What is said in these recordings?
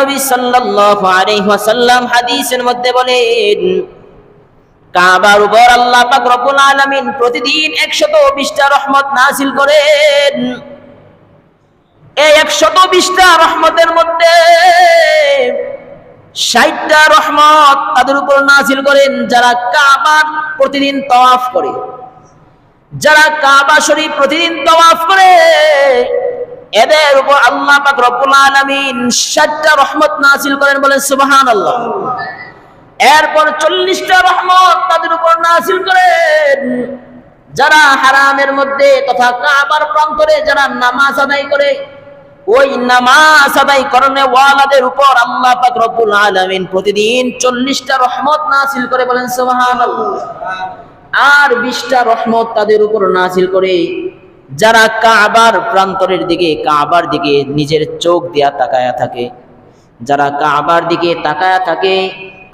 নবী সাল্লাল্লাহু আলাইহি ওয়াসাল্লাম হাদিসের মধ্যে বলেন, কাবার উপর আল্লাহ পাক রব্বুল আলামিন প্রতিদিন 120টা রহমত নাযিল করেন। এই 120টা রহমতের মধ্যে 60টা রহমত তাদের উপর নাযিল করেন যারা কাবার প্রতিদিন তাওয়াফ করে। যারা কাবা শরীফ প্রতিদিন তাওয়াফ করে এদের উপর আল্লাহ পাক রব্বুল আলামিন 60টা রহমত নাযিল করেন, বলেন সুবহানাল্লাহ। এরপর 40টা রহমত তাদের উপর নাযিল করেন যারা হারামের মধ্যে তথা কাবার প্রান্তরে যারা নামাজ আদায় করে। ওই নামাজ আদায় করনে ওয়ালাদের উপর আল্লাহ পাক রব্বুল আলামিন প্রতিদিন 40টা রহমত নাযিল করে, বলেন সুবহানাল্লাহ। আর 20টা রহমত তাদের উপর নাযিল করে যারা কাবার প্রান্তরের দিকে, কাবার দিকে নিজের চোখ দিয়া তাকায়া থাকে। যারা কাবার দিকে তাকায়া থাকে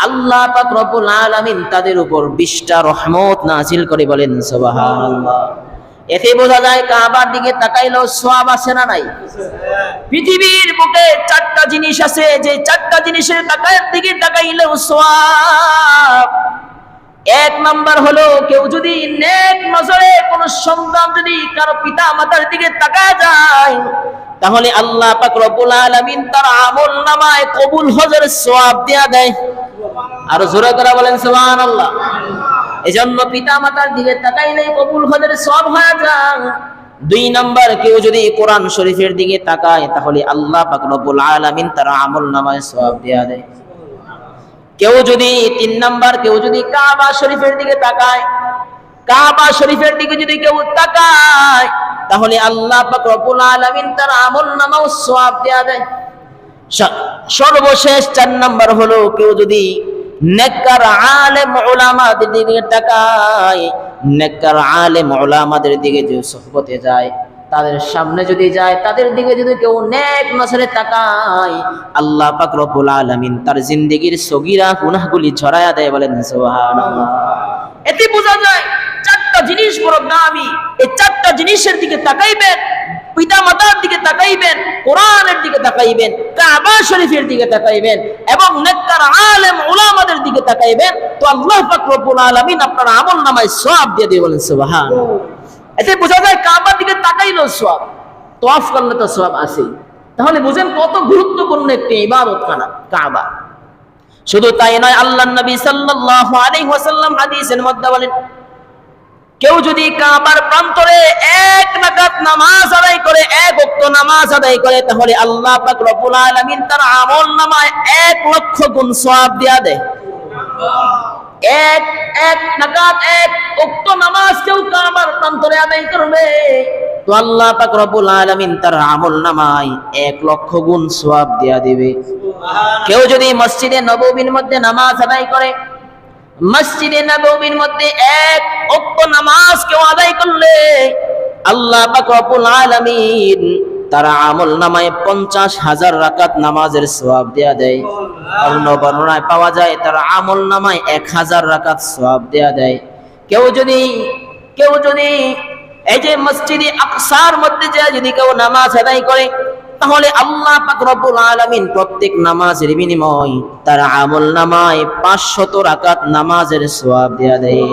আল্লাহ পাক রব্বুল আলামিন তাদের উপর 20টা রহমত নাযিল করে, বলেন সুবহানাল্লাহ। এতে বোঝা যায় কাবার দিকে তাকাইলেও সওয়াব আছে না নাই? পৃথিবীর বুকে 4টা জিনিস আছে যে 4টা জিনিসের দিকে তাকাইলেও সওয়াব। 1 নাম্বার হলো কেউ যদি নেক নজরে কোন সন্তান যদি কারো পিতা মাতার দিকে তাকায় যায় তাহলে আল্লাহ পাক রব্বুল আলামিন তার আমল নামায় কবুল হজের সওয়াব দেয়া দেয়। আর জোরে করে বলেন সুবহানাল্লাহ। এজন্য পিতা মাতার দিকে তাকাইলেই কবুল হজের সওয়াব হয়ে যায়। 2 নাম্বার কেউ যদি কোরআন শরীফের দিকে তাকায় তাহলে আল্লাহ পাক রব্বুল আলামিন তার আমল নামায় সওয়াব দেয়া দেয়। কেউ যদি 3 নাম্বার কেউ যদি কাবা শরীফের দিকে তাকায়, কাবা শরীফের দিকে যদি কেউ তাকায় তাহলে আল্লাহ পাক রব্বুল আলামিন তার আমল নামাও সওয়াব দেয়া দেয়। সর্বশেষ 4 নাম্বার হলো কেউ যদি নেককার আলেম উলামাদের দিকে তাকায়, নেককার আলেম উলামাদের দিকে যে সুহবতে যায়, তাদের সামনে যদি যায়, তাদের দিকে যদি কেউ নেক নজরে তাকায় আল্লাহ পাক রব্বুল আলামিন তার জিন্দেগীর সগীরা গুনাহগুলি ঝরায়া দেয়, বলেন সুবহানাল্লাহ। এতে বোঝা যায় 4টা জিনিস বড় দামি। এই 4টা জিনিসের দিকে তাকাইবেন, পিতা মাতার দিকে তাকাইবেন, কোরআনের দিকে তাকাইবেন, কাবা শরীফের দিকে তাকাইবেন এবং নেককার আলেম উলামাদের দিকে তাকাইবেন, তো আল্লাহ পাক রব্বুল আলামিন আপনার আমল নামায় সওয়াব দিয়ে দেবেন, বলেন সুবহানাল্লাহ। এতে বোঝা যায় কাবার দিকে তাকাইলেও সওয়াব, তাওয়াফ করলে তো সওয়াব আছেই। তাহলে বুঝেন কত গুরুত্বপূর্ণ একটি ইবাদতখানা কাবা। শুধু তাই নয়, আল্লাহর নবী সাল্লাল্লাহু আলাইহি ওয়াসাল্লাম হাদিসের মধ্যে বলেন, কেউ যদি কাবার প্রান্তরে 1 রাকাত নামাজ আদায় করে, 1 ওয়াক্ত নামাজ আদায় করে তাহলে আল্লাহ পাক রব্বুল আলামিন তার আমল নামায় 1 লক্ষ গুণ সওয়াব দেয়া দেয়। 1 রাকাত 1 ওয়াক্ত নামাজ কেউ কাবার প্রান্তরে আদায় করবে তো আল্লাহ পাক রব্বুল আলামিন তার আমল নামায় 1 লক্ষ গুণ সওয়াব দেয়া দিবে। কেউ যদি মসজিদে নববীর মধ্যে নামাজ আদায় করে, মসজিদে নববীর মধ্যে 1 ওয়াক্ত নামাজ কেউ আদায় করলে আল্লাহ পাক রব্বুল আলামিন তার আমল নামায় 50,000 রাকাত নামাজের সওয়াব দেয়া দেয়। অন্য বর্ণনায় পাওয়া যায় তার আমল নামায় 1000 রাকাত সওয়াব দেয়া দেয়। কেউ যদি এই যে মসজিদে আকসার মধ্যে যায় যদি কেউ নামাজ আদায় করে তাহলে আল্লাহ পাক রব্বুল আলামিন প্রত্যেক নামাজের বিনিময় তার আমল নামায় 500 রাকাত নামাজের সওয়াব দেয়া দেয়।